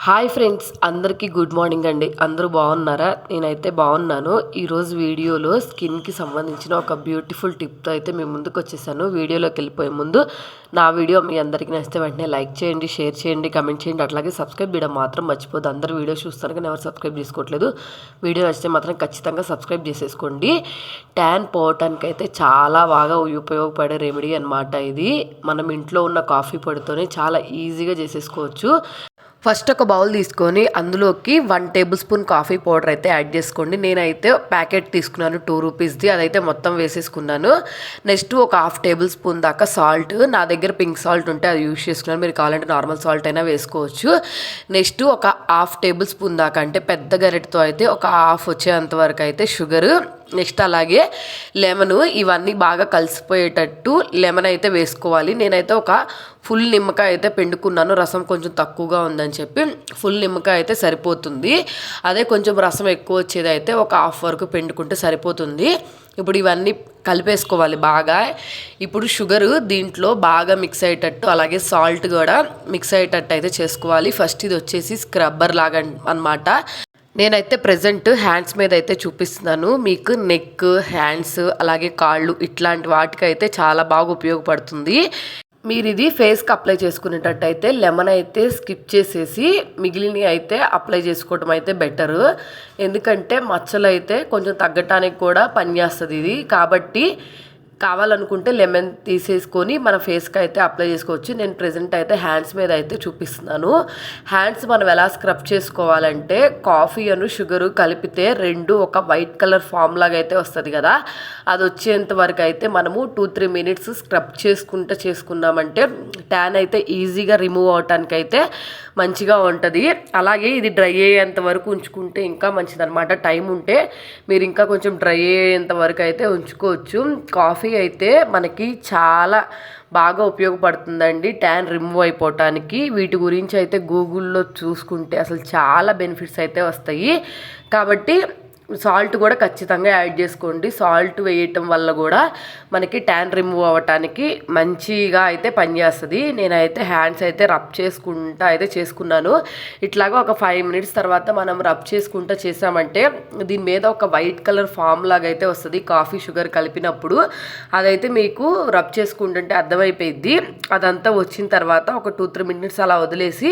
Hi friends, అందరికీ good morning అండి. అందరూ బాగున్నారా? నేనైతే బాగున్నాను. ఈరోజు వీడియోలో స్కిన్కి సంబంధించిన ఒక బ్యూటిఫుల్ టిప్తో అయితే మేము ముందుకు వచ్చేసాను. వీడియోలోకి వెళ్ళిపోయే ముందు నా వీడియో మీ అందరికీ నచ్చితే వెంటనే లైక్ చేయండి, షేర్ చేయండి, కమెంట్ చేయండి. అట్లాగే సబ్స్క్రైబ్ చేయడం మాత్రం మర్చిపోద్దు. అందరూ వీడియో చూస్తారు కానీ ఎవరు సబ్స్క్రైబ్ చేసుకోవట్లేదు. వీడియో నచ్చితే మాత్రం ఖచ్చితంగా సబ్స్క్రైబ్ చేసేసుకోండి. ట్యాన్ పోవటానికి అయితే చాలా బాగా ఉపయోగపడే రెమెడీ అనమాట. ఇది మనం ఇంట్లో ఉన్న కాఫీ పొడితోనే చాలా ఈజీగా చేసేసుకోవచ్చు. ఫస్ట్ ఒక బౌల్ తీసుకొని అందులోకి 1 టేబుల్ స్పూన్ కాఫీ పౌడర్ అయితే యాడ్ చేసుకోండి. నేనైతే ప్యాకెట్ తీసుకున్నాను 2 రూపీస్ది, అదైతే మొత్తం వేసేసుకున్నాను. నెక్స్ట్ ఒక 1/2 టేబుల్ స్పూన్ దాకా సాల్ట్, నా దగ్గర పింక్ సాల్ట్ ఉంటే అది యూజ్ చేసుకున్నాను. మీరు కావాలంటే నార్మల్ సాల్ట్ అయినా వేసుకోవచ్చు. నెక్స్ట్ ఒక 1/2 టేబుల్ స్పూన్ దాకా, అంటే పెద్ద గరిటతో అయితే ఒక 1/2 వచ్చేంత వరకు అయితే షుగరు. నెక్స్ట్ అలాగే లెమను. ఇవన్నీ బాగా కలిసిపోయేటట్టు లెమన్ అయితే వేసుకోవాలి. నేనైతే ఒక ఫుల్ నిమ్మకాయ అయితే పిండుకున్నాను. రసం కొంచెం తక్కువగా ఉందని చెప్పి ఫుల్ నిమ్మకాయ అయితే సరిపోతుంది. అదే కొంచెం రసం ఎక్కువ వచ్చేది అయితే ఒక 1/2 వరకు పిండుకుంటే సరిపోతుంది. ఇప్పుడు ఇవన్నీ కలిపేసుకోవాలి బాగా. ఇప్పుడు షుగరు దీంట్లో బాగా మిక్స్ అయ్యేటట్టు, అలాగే సాల్ట్ కూడా మిక్స్ అయ్యేటట్టు అయితే చేసుకోవాలి. ఫస్ట్ ఇది వచ్చేసి స్క్రబ్బర్ లాగా అన్నమాట. నేనైతే ప్రజెంట్ హ్యాండ్స్ మీద అయితే చూపిస్తున్నాను. మీకు నెక్, హ్యాండ్స్, అలాగే కాళ్ళు ఇట్లాంటి వాటికి అయితే చాలా బాగా ఉపయోగపడుతుంది. మీరు ఇది ఫేస్కి అప్లై చేసుకునేటట్టయితే లెమన్ అయితే స్కిప్ చేసేసి మిగిలినవి అయితే అప్లై చేసుకోవడం అయితే బెటరు. ఎందుకంటే మచ్చలు అయితే కొంచెం తగ్గటానికి కూడా పనిచేస్తుంది ఇది. కాబట్టి కావాలనుకుంటే లెమన్ తీసేసుకొని మన ఫేస్కి అయితే అప్లై చేసుకోవచ్చు. నేను ప్రెజెంట్ అయితే హ్యాండ్స్ మీద అయితే చూపిస్తున్నాను. హ్యాండ్స్ మనం ఎలా స్క్రబ్ చేసుకోవాలంటే, కాఫీ అను షుగరు కలిపితే రెండు ఒక వైట్ కలర్ ఫామ్ లాగా అయితే వస్తుంది కదా, అది వచ్చేంత వరకు అయితే మనము 2-3 మినిట్స్ స్క్రబ్ చేసుకున్నామంటే ట్యాన్ అయితే ఈజీగా రిమూవ్ అవటానికి అయితే మంచిగా ఉంటుంది. అలాగే ఇది డ్రై అయ్యేంత వరకు ఉంచుకుంటే ఇంకా మంచిదన్నమాట. టైం ఉంటే మీరు ఇంకా కొంచెం డ్రై అయ్యేంత వరకు అయితే ఉంచుకోవచ్చు. కాఫీ అయితే మనకి చాలా బాగా ఉపయోగపడుతుందండి ట్యాన్ రిమూవ్ అయిపోవటానికి. వీటి గురించి అయితే గూగుల్లో చూసుకుంటే అసలు చాలా బెనిఫిట్స్ అయితే వస్తాయి. కాబట్టి సాల్ట్ కూడా ఖచ్చితంగా యాడ్ చేసుకోండి. సాల్ట్ వేయటం వల్ల కూడా మనకి ట్యాన్ రిమూవ్ అవ్వటానికి మంచిగా అయితే పనిచేస్తుంది. నేనైతే హ్యాండ్స్ అయితే రబ్ చేసుకుంటా అయితే చేసుకున్నాను. ఇట్లాగా ఒక 5 మినిట్స్ తర్వాత మనం రబ్ చేసుకుంటా చేసామంటే దీని మీద ఒక వైట్ కలర్ ఫామ్ లాగా అయితే వస్తుంది కాఫీ షుగర్ కలిపినప్పుడు. అదైతే మీకు రబ్ చేసుకుంటుంటే అర్థమైపోయింది. అదంతా వచ్చిన తర్వాత ఒక 2-3 మినిట్స్ అలా వదిలేసి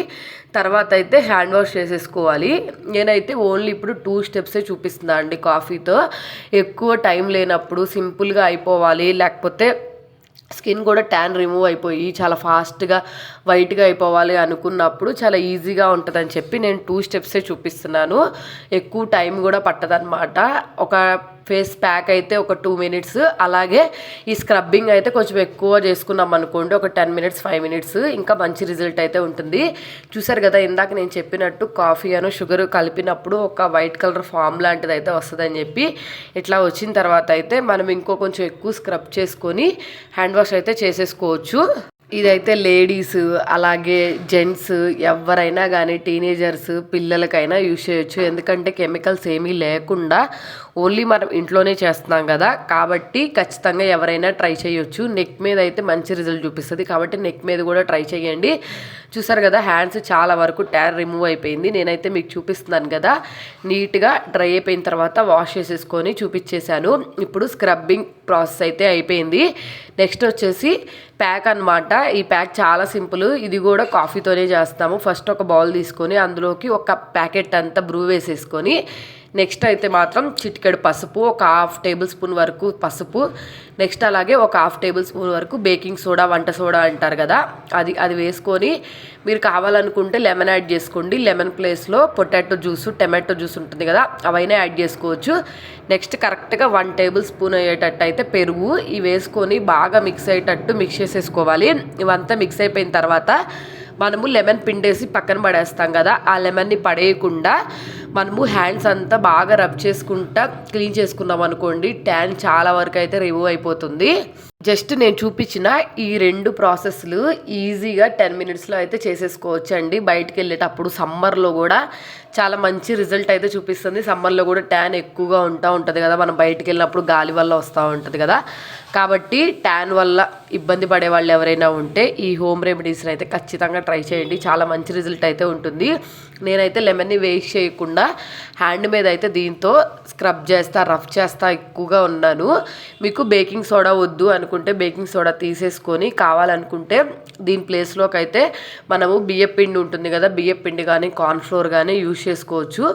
తర్వాత అయితే హ్యాండ్ వాష్ చేసేసుకోవాలి. నేనైతే ఓన్లీ ఇప్పుడు 2 స్టెప్సే చూపిస్తున్నాను అండి. కాఫీతో ఎక్కువ టైం లేనప్పుడు, సింపుల్గా అయిపోవాలి, లేకపోతే స్కిన్ కూడా ట్యాన్ రిమూవ్ అయిపోయి చాలా ఫాస్ట్గా వైట్గా అయిపోవాలి అనుకున్నప్పుడు చాలా ఈజీగా ఉంటుందని చెప్పి నేను 2 స్టెప్సే చూపిస్తున్నాను. ఎక్కువ టైం కూడా పట్టదనమాట. ఒక ఫేస్ ప్యాక్ అయితే ఒక 2 మినిట్స్, అలాగే ఈ స్క్రబ్బింగ్ అయితే కొంచెం ఎక్కువ చేసుకున్నాం అనుకోండి ఒక 10 మినిట్స్ 5 మినిట్స్, ఇంకా మంచి రిజల్ట్ అయితే ఉంటుంది. చూసారు కదా, ఇందాక నేను చెప్పినట్టు కాఫీ అను షుగర్ కలిపినప్పుడు ఒక వైట్ కలర్ ఫామ్ లాంటిది అయితే వస్తుందని చెప్పి. ఇట్లా వచ్చిన తర్వాత అయితే మనం ఇంకో కొంచెం ఎక్కువ స్క్రబ్ చేసుకొని హ్యాండ్ వాష్ అయితే చేసేసుకోవచ్చు. ఇదైతే లేడీస్, అలాగే జెంట్స్, ఎవరైనా కానీ, టీనేజర్స్, పిల్లలకైనా యూజ్ చేయొచ్చు. ఎందుకంటే కెమికల్స్ ఏమీ లేకుండా ఓన్లీ మనం ఇంట్లోనే చేస్తున్నాం కదా, కాబట్టి ఖచ్చితంగా ఎవరైనా ట్రై చేయొచ్చు. నెక్ మీద అయితే మంచి రిజల్ట్ చూపిస్తుంది, కాబట్టి నెక్ మీద కూడా ట్రై చేయండి. చూసారు కదా, హ్యాండ్స్ చాలా వరకు ట్యాన్ రిమూవ్ అయిపోయింది. నేనైతే మీకు చూపిస్తున్నాను కదా, నీట్గా డ్రై అయిపోయిన తర్వాత వాష్ చేసేసుకొని చూపించేశాను. ఇప్పుడు స్క్రబ్బింగ్ ప్రాసెస్ అయితే అయిపోయింది. నెక్స్ట్ వచ్చేసి ప్యాక్ అన్నమాట. ఈ ప్యాక్ చాలా సింపుల్. ఇది కూడా కాఫీతోనే చేస్తాము. ఫస్ట్ ఒక బౌల్ తీసుకొని అందులోకి ఒక ప్యాకెట్ అంతా బ్రూ వేసేసుకొని, నెక్స్ట్ అయితే మాత్రం చిటికెడు పసుపు, ఒక 1/2 టేబుల్ స్పూన్ వరకు పసుపు, నెక్స్ట్ అలాగే ఒక 1/2 టేబుల్ స్పూన్ వరకు బేకింగ్ సోడా, వంట సోడా అంటారు కదా, అది వేసుకొని మీరు కావాలనుకుంటే లెమన్ యాడ్ చేసుకోండి. లెమన్ ప్లేస్లో పొటాటో జ్యూస్, టమాటో జ్యూస్ ఉంటుంది కదా, అవైనా యాడ్ చేసుకోవచ్చు. నెక్స్ట్ కరెక్ట్గా 1 టేబుల్ స్పూన్ అయ్యేటట్టు అయితే పెరుగు ఇవి వేసుకొని బాగా మిక్స్ అయ్యేటట్టు మిక్స్ చేసేసుకోవాలి. ఇవంతా మిక్స్ అయిపోయిన తర్వాత మనము లెమన్ పిండేసి పక్కన పడేస్తాం కదా, ఆ లెమన్ని పడేయకుండా మనము హ్యాండ్స్ అంతా బాగా రబ్ చేసుకుంటా క్లీన్ చేసుకున్నాం అనుకోండి, ట్యాన్ చాలా వరకు అయితే రిమూవ్ అయిపోతుంది. జస్ట్ నేను చూపించిన ఈ 2 ప్రాసెస్లు ఈజీగా 10 మినిట్స్లో అయితే చేసేసుకోవచ్చు అండి. బయటికి వెళ్ళేటప్పుడు సమ్మర్లో కూడా చాలా మంచి రిజల్ట్ అయితే చూపిస్తుంది. సమ్మర్లో కూడా ట్యాన్ ఎక్కువగా ఉంటుంది కదా, మనం బయటికి వెళ్ళినప్పుడు గాలి వల్ల వస్తూ ఉంటుంది కదా. కాబట్టి ట్యాన్ వల్ల ఇబ్బంది పడే వాళ్ళు ఎవరైనా ఉంటే ఈ హోమ్ రెమెడీస్ని అయితే ఖచ్చితంగా ట్రై చేయండి. చాలా మంచి రిజల్ట్ అయితే ఉంటుంది. నేనైతే లెమన్ని వేస్ట్ చేయకుండా హ్యాండ్ మీద అయితే దీంతో స్క్రబ్ చేస్తా, రఫ్ చేస్తా ఎక్కువగా ఉన్నాను. మీకు బేకింగ్ సోడా వద్దు అనుకుంటే బేకింగ్ సోడా తీసేసుకొని కావాలనుకుంటే దీని ప్లేస్లోకి అయితే మనము బియ్యపిండి ఉంటుంది కదా, బియ్యపిండి కానీ కార్న్ఫ్లోర్ కానీ యూజ్ చేసుకోవచ్చు.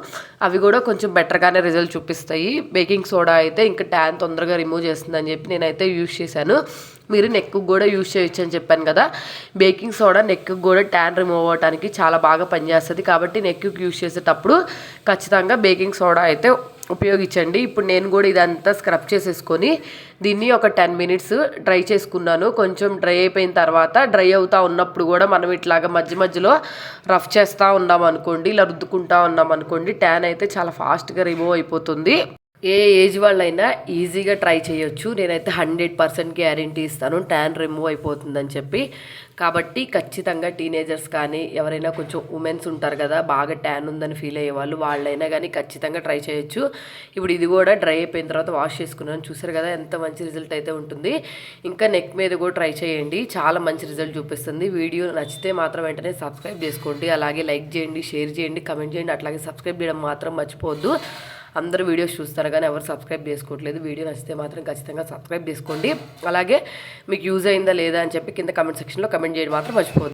అవి కూడా కొంచెం బెటర్గానే రిజల్ట్ చూపిస్తాయి. బేకింగ్ సోడా అయితే ఇంకా ట్యాన్ తొందరగా రిమూవ్ చేస్తుందని చెప్పి నేనైతే యూజ్ చేశాను. మీరు నెక్కు కూడా యూజ్ చేయొచ్చు అని చెప్పాను కదా. బేకింగ్ సోడా నెక్కు కూడా ట్యాన్ రిమూవ్ అవ్వడానికి చాలా బాగా పనిచేస్తుంది. కాబట్టి నెక్కు యూజ్ చేసేటప్పుడు ఖచ్చితంగా బేకింగ్ సోడా అయితే ఉపయోగించండి. ఇప్పుడు నేను కూడా ఇదంతా స్క్రబ్ చేసేసుకొని దీన్ని ఒక 10 మినిట్స్ డ్రై చేసుకున్నాను. కొంచెం డ్రై అయిపోయిన తర్వాత డ్రై అవుతూ ఉన్నప్పుడు కూడా మనం ఇట్లాగా మధ్య మధ్యలో రఫ్ చేస్తూ ఉన్నాం అనుకోండి, ఇలా రుద్దుకుంటా ఉన్నాం అనుకోండి, ట్యాన్ అయితే చాలా ఫాస్ట్గా రిమూవ్ అయిపోతుంది. ఏ ఏజ్ వాళ్ళైనా ఈజీగా ట్రై చేయొచ్చు. నేనైతే 100% గ్యారెంటీ ఇస్తాను ట్యాన్ రిమూవ్ అయిపోతుందని చెప్పి. కాబట్టి ఖచ్చితంగా టీనేజర్స్ కానీ ఎవరైనా కొంచెం ఉమెన్స్ ఉంటారు కదా, బాగా ట్యాన్ ఉందని ఫీల్ అయ్యే వాళ్ళైనా కానీ ఖచ్చితంగా ట్రై చేయొచ్చు. ఇప్పుడు ఇది కూడా డ్రై అయిపోయిన తర్వాత వాష్ చేసుకున్నాను. చూసారు కదా ఎంత మంచి రిజల్ట్ అయితే ఉంటుంది. ఇంకా నెక్ మీద కూడా ట్రై చేయండి, చాలా మంచి రిజల్ట్ చూపిస్తుంది. వీడియో నచ్చితే మాత్రం వెంటనే సబ్స్క్రైబ్ చేసుకోండి. అలాగే లైక్ చేయండి, షేర్ చేయండి, కమెంట్ చేయండి. అట్లాగే సబ్స్క్రైబ్ చేయడం మాత్రం మర్చిపోవద్దు. అందరూ వీడియోస్ చూస్తారు కానీ ఎవరు సబ్స్క్రైబ్ చేసుకోవట్లేదు. వీడియో నచ్చితే మాత్రం ఖచ్చితంగా సబ్స్క్రైబ్ చేసుకోండి. అలాగే మీకు యూజ్ అయిందా లేదా అని చెప్పి కింద కమెంట్ సెక్షన్లో కమెంట్ చేయడం మాత్రం మర్చిపోవద్దు.